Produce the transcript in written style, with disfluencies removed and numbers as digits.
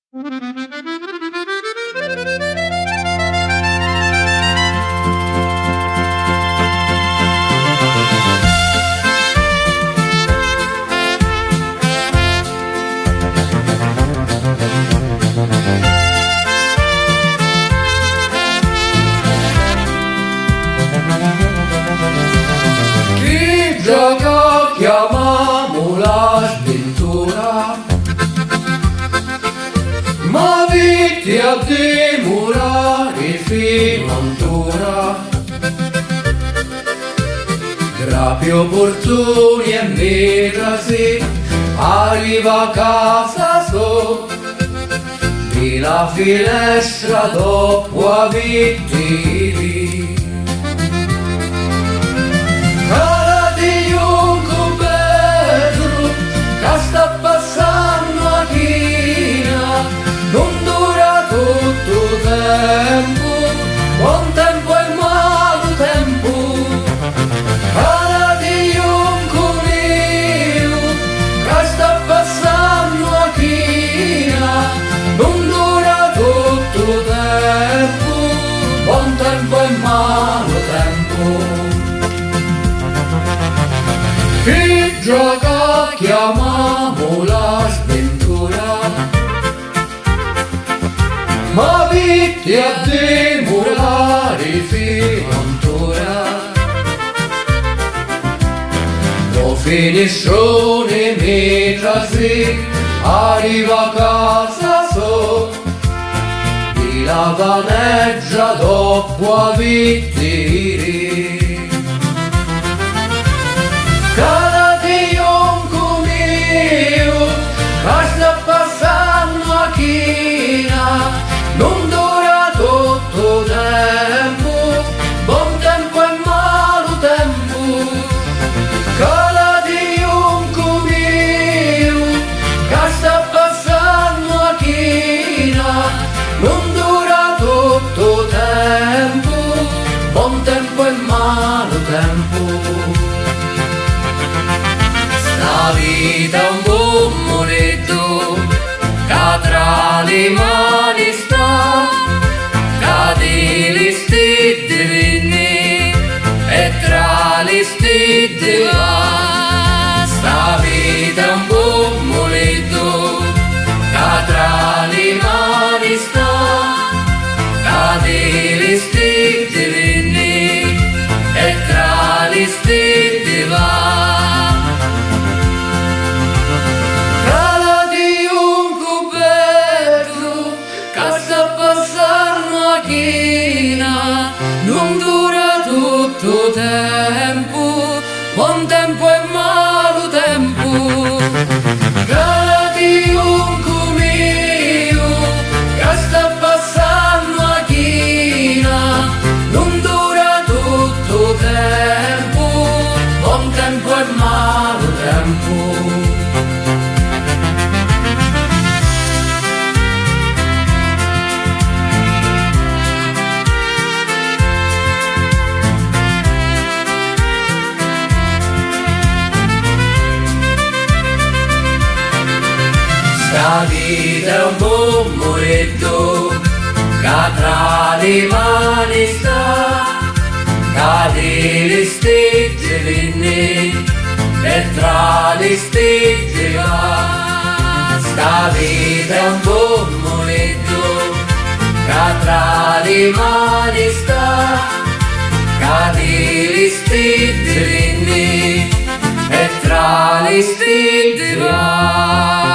Chi gioca chiamiamo la sventura, ma vitti a dimorare fino ancora. Grapi opportuni e mirasi, arriva a casa so, di la finestra dopo a vitti. Cara di un cubetto che sta passando a china, non dura tutto tempo, buon tempo e malo tempo. Cara di un coniglio che sta passando a china, non dura tutto tempo, buon tempo e malo tempo. Chi gioca chiamiamo la sventura, ma vitti a dimorare fino ancora. Lo finestrone metrasi, arriva a casa so, di la vaneggia dopo a vittiri. Cara di un coniglio che sta passando a china, non dura tutto tempo, buon tempo e malo tempo. Cara di un coniglio che sta passando a china, non dura tutto tempo, buon tempo e malo tempo. La vita è un buon monetto che tra le mani sta, che di listette viene e tra le stette va. Sta vita è un buon monetto che tra le mani sta, che di listette viene e tra le stette va. Non dura tutto tempo, buon tempo e malo tempo. Cara di un coniglio che sta passando a china, non dura tutto tempo, buon tempo e malo tempo. La vita è un buon monetto che tra le mani sta, che di listette viene e tra le stette va. Sta vita è un buon monetto che tra le mani sta, che di listette viene e tra le stette va.